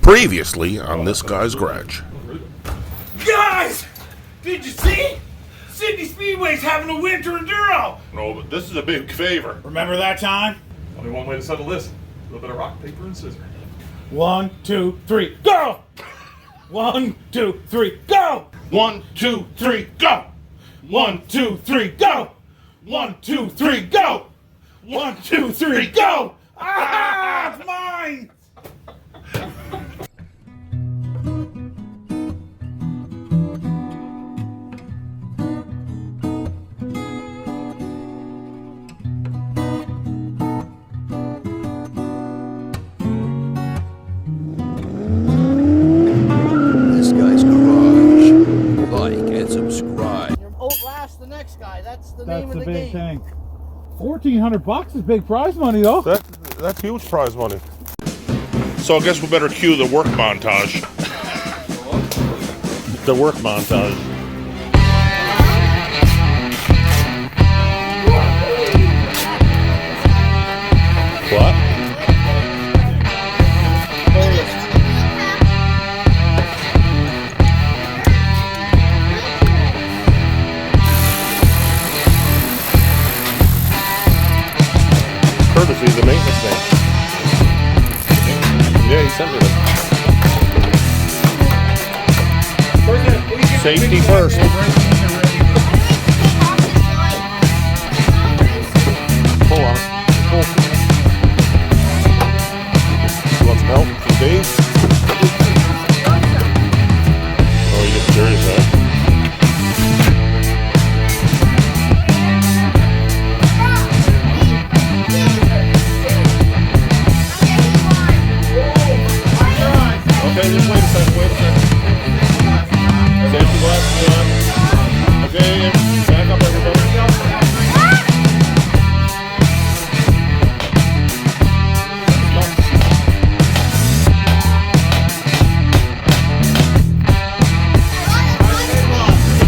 Previously on This Guy's Garage. Guys! Did you see? Sydney Speedway's having a winter enduro! No, but this is a big favor. Remember that time? Only one way to settle this. A little bit of rock, paper, and scissors. 1, 2, 3, go! 1, 2, 3, go! 1, 2, 3, go! 1, 2, 3, go! 1, 2, 3, go! 1, 2, 3, go! Ah, it's mine! This Guy's Garage. Like and subscribe. Outlast the next guy. That's the name of the big game. thing. $1,400 is big prize money, though. That's huge prize money. So I guess we better cue the work montage. The work montage. What? Courtesy of the maintenance man. Yeah, he sent me this. Safety first. Hold on. You want some help? Some days? Oh, you get serious, huh? Okay, just wait a second. Safety glasses on. Okay, back up everybody.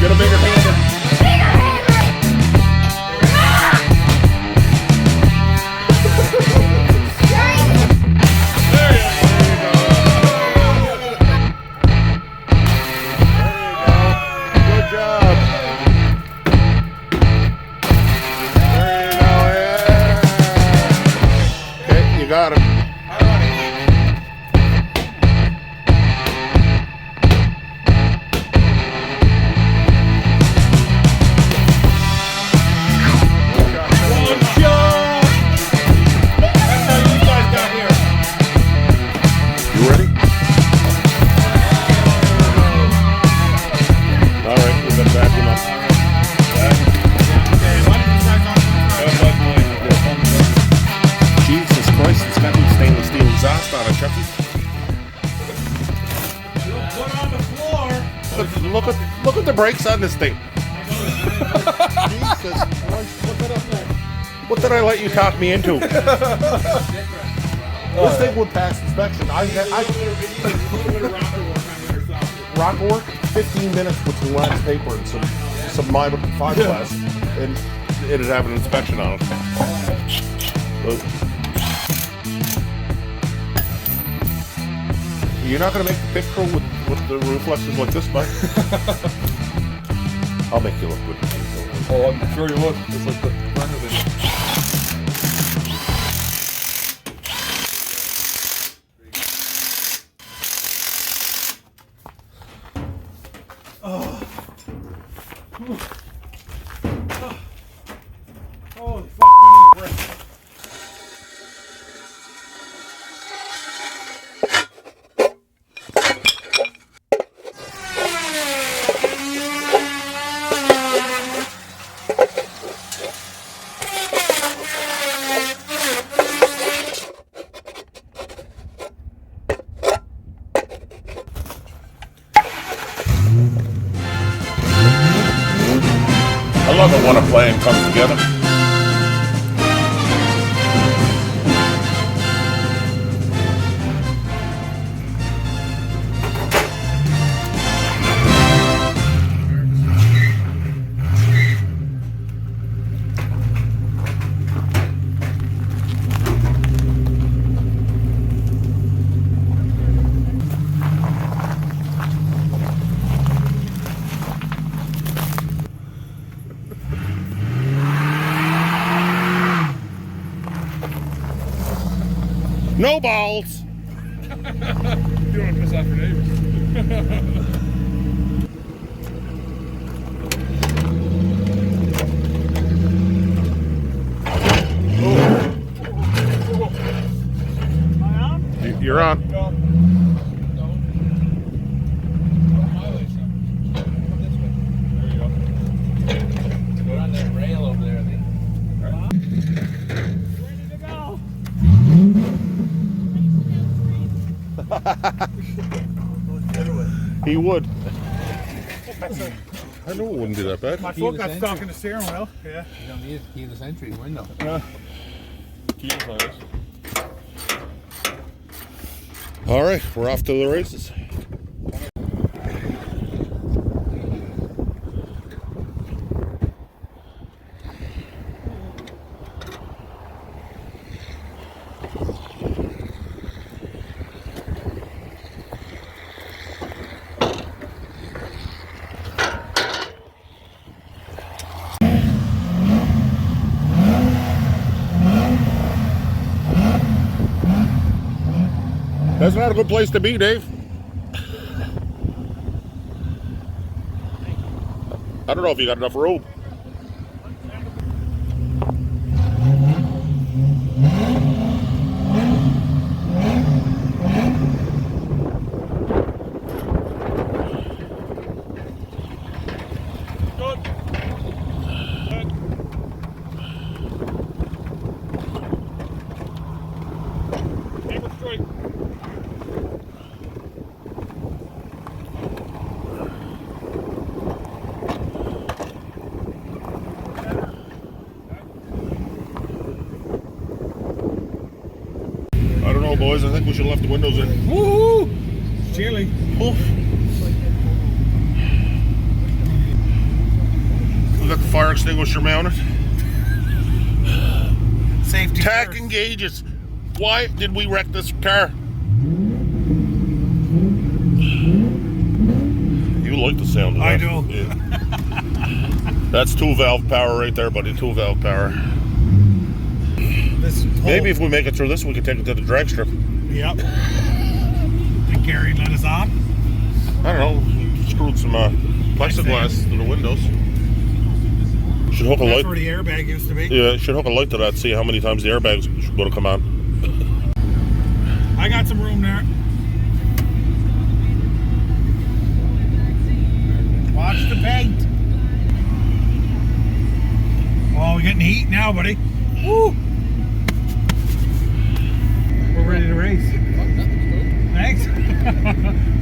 Get a bigger hammer. Good job. There you go. Yeah. Okay, you got it. One shot. That's how you guys got here. You ready? All right, we better back him up. Jesus Christ, it's got new stainless steel exhaust on it, Chucky. Put on the floor. Look at the brakes on this thing. Jesus Christ, look it up there. What did I let you talk me into? This thing would pass inspection. Rock work, 15 minutes with some wax paper and some minor fiberglass, and it'd have an inspection on it. You're not going to make the picture with the reflexes like this, Mike? I'll make you look good. Oh, I'm sure you would. Just like the front of it. Holy fuck, we need a break. I love it when a plan comes together. You don't piss off your neighbors. You're on. We're on that rail over there, I think. He would. I know it wouldn't be that bad. My foot got stuck in the steering wheel. Yeah. You don't need a keyless entry window. All right, we're off to the races. That's not a good place to be, Dave. I don't know if you got enough room. I don't know, boys. I think we should have left the windows in. Woohoo! It's chilly. We got the fire extinguisher mounted. Safety Tack first. engages. Why did we wreck this car? You like the sound of that. I do. Yeah. That's 2-valve power right there, buddy. 2-valve power. Maybe if we make it through this, we can take it to the drag strip. Yep. Did Gary let us on? I don't know. Screwed some plexiglass to the windows. Should hook a That's light. where the airbag used to be. Yeah, should hook a light to that. See how many times the airbags going to come on. I got some room there. Watch the paint. Oh, we're getting heat now, buddy. Woo! We're ready to race. Thanks.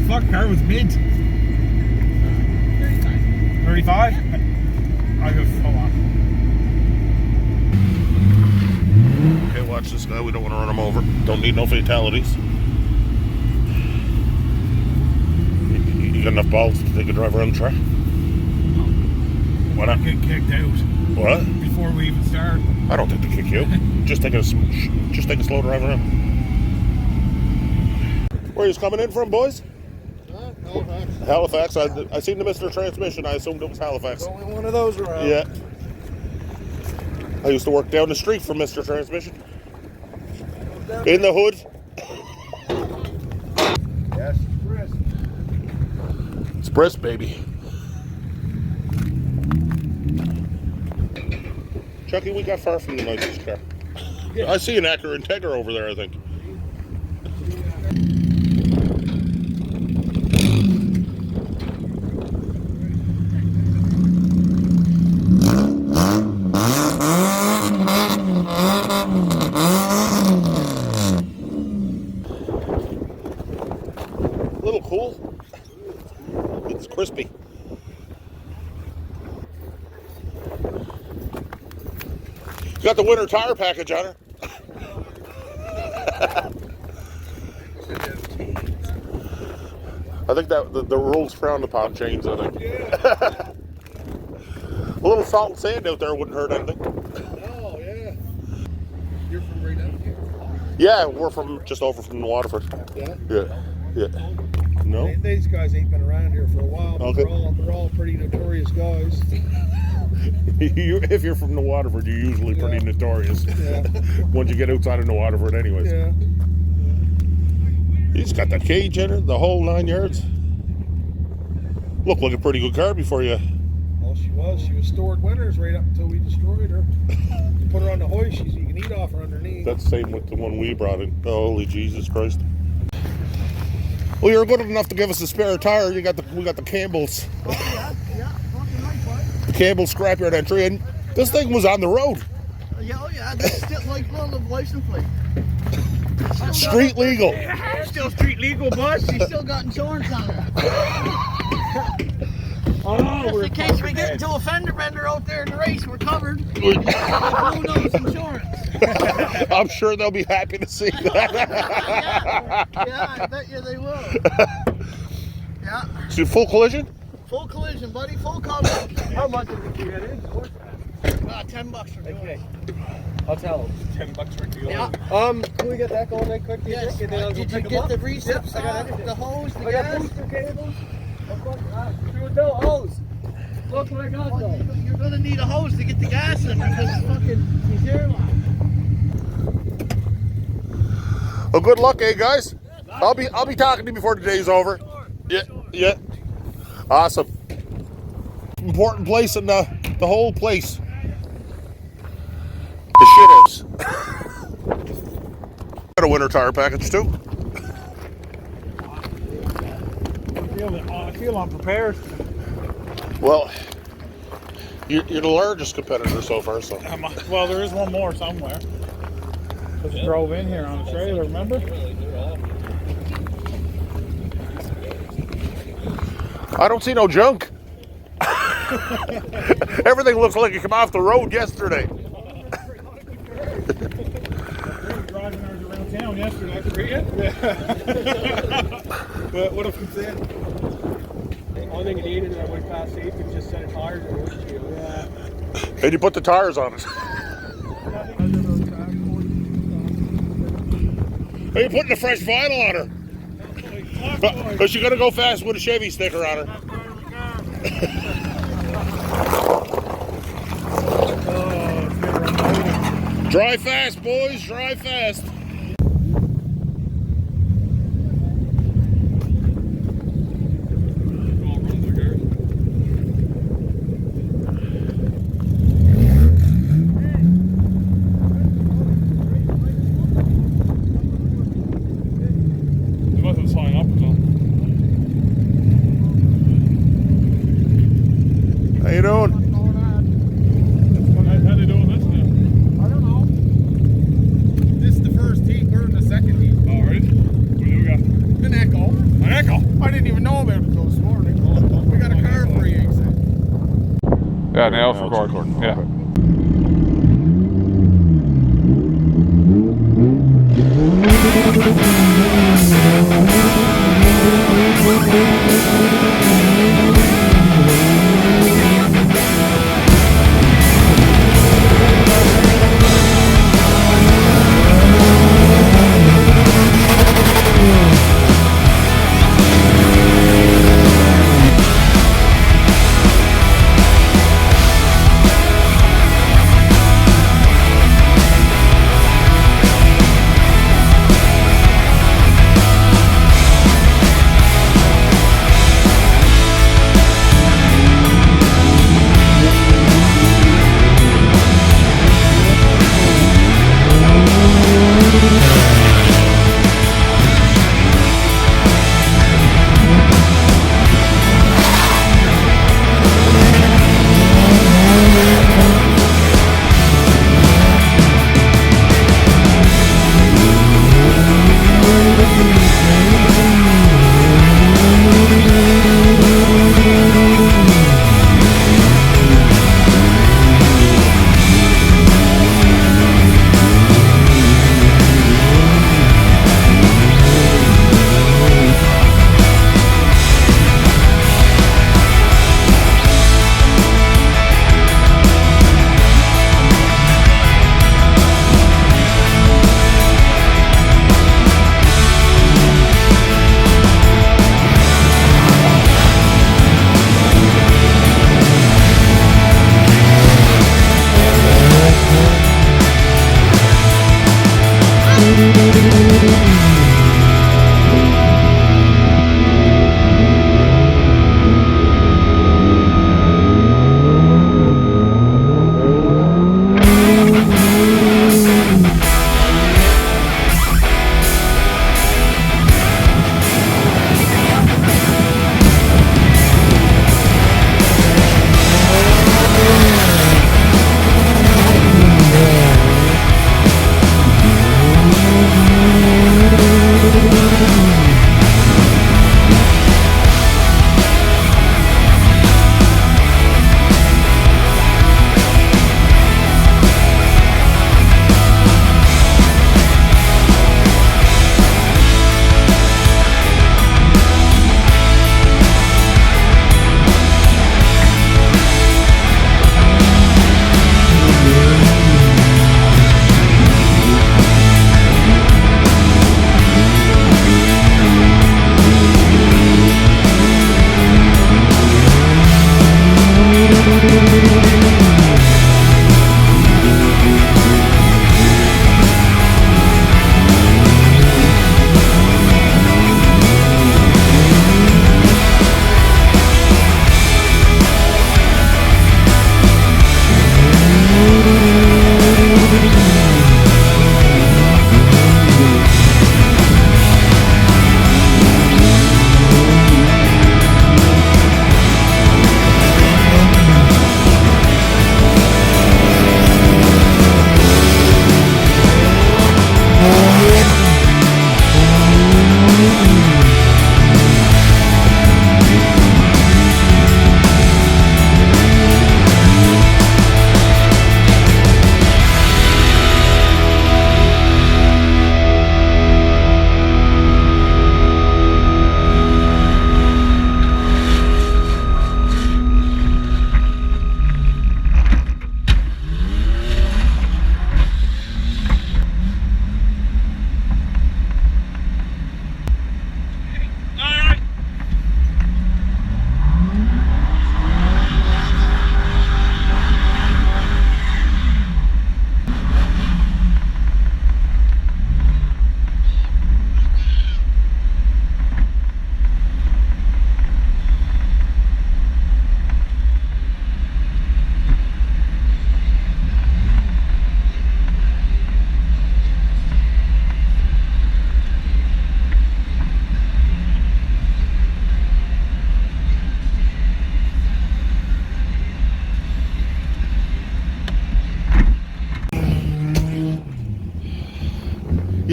Fuck, car was mid. 35? I'll go, hold on. Okay, watch this guy. We don't want to run him over. Don't need no fatalities. You got enough balls to take a drive around the track? Why not? Get kicked out What? before we even start. I don't think they kick you. Just take a slow drive around. Where he's coming in from, boys? Halifax. Halifax. I seen the Mr. Transmission. I assumed it was Halifax. Only one of those around. Yeah. I used to work down the street from Mr. Transmission. In the hood. Yes, brisk. It's brisk, baby. Chucky, we got far from the nicest car. I see an Acura Integra over there, I think. A little cool. It's crispy. You got the winter tire package on her. I think that the rules frowned upon chains, I think. A little salt and sand out there wouldn't hurt anything. Oh, yeah. You're from right out here? Yeah, we're from just over from Waterford. Yeah. Yeah. No? These guys ain't been around here for a while, but Okay. they're all pretty notorious guys. If you're from the Waterford, you're usually pretty notorious. Yeah. Once you get outside of the Waterford anyways. Yeah. He's got the cage in it, the whole 9 yards. Looked like a pretty good car before you. Well, she was. She was stored winners right up until we destroyed her. You put her on the hoist, you can eat off her underneath. That's the same with the one we brought in. Holy Jesus Christ. Well, you're good enough to give us a spare tire. We got the Campbell's. Yeah, fucking right, bud. The Campbell's scrapyard entry, and this thing was on the road. Yeah, oh yeah, that's still like little license plate. Street legal. Still street legal, bud. She's still got insurance on her. Just in case we get into a fender bender out there in the race, we're covered. Who knows insurance? I'm sure they'll be happy to see that. Yeah, I bet you they will. Yeah. So full collision? Full collision, buddy. Full coverage. How much did you get in? $10 for doing it. I'll tell them. $10 for doing Yeah. Can we get that going right quick? Yes. And then I'll Did go you pick get them the up? recip Yep, I got everything. the hose, the I got gas? booster cables. No hose. Look what I got though. You're gonna need a hose to get the gas in because it's fucking these airlines. Well, good luck, eh, guys? I'll be talking to you before the day's over. Yeah. Awesome. Important place in the whole place. The shit house. Got a winter tire package too. I feel unprepared. Well, you're the largest competitor so far, so. Well, there is one more somewhere. Just drove in here on a trailer, remember? I don't see no junk. Everything looks like it came off the road yesterday. Driving ours around town yesterday. I could read it. What if it's in? The only thing you needed is I went past safety and just set a tire in the windshield. Yeah. And you put the tires on it. Are you putting a fresh vinyl on her? Because you're going to go fast with a Chevy sticker on her. Drive fast, boys. Drive fast. How you doing? How they doing this now? I don't know. This is the first heat. We're in the second heat. All right. What do we got? An Echo. An Echo. I didn't even know about it until this morning. We got a car for you, he said. Yeah, now it's recording. Yeah.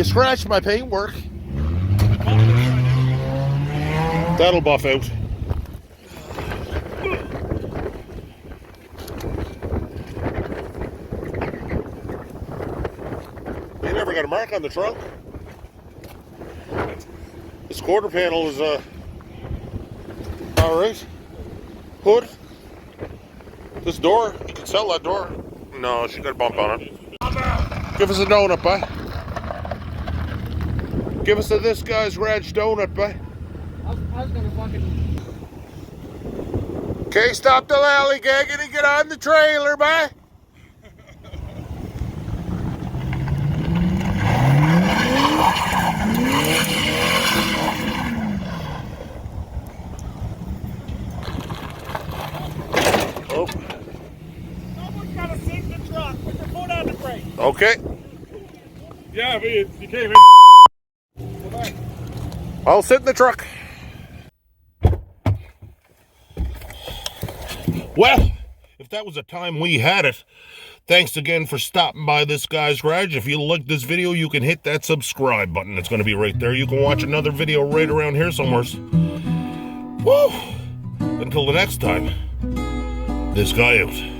You scratched my paintwork. That'll buff out. You never got a mark on the trunk. This quarter panel is all right. Hood. This door, you can sell that door. No, she got a bump on it. Give us a donut, bye. Give us a This Guy's Garage donut, bye. I was gonna fucking. Okay, stop the lollygagging and get on the trailer, bye. Oh. Someone's got to sit in the truck. Put your foot on the brake. Okay. Yeah, but you can't even. I'll sit in the truck. Well, if that was the time we had it, thanks again for stopping by This Guy's Garage. If you liked this video, you can hit that subscribe button. It's going to be right there. You can watch another video right around here somewhere. Woo! Until the next time, this guy out.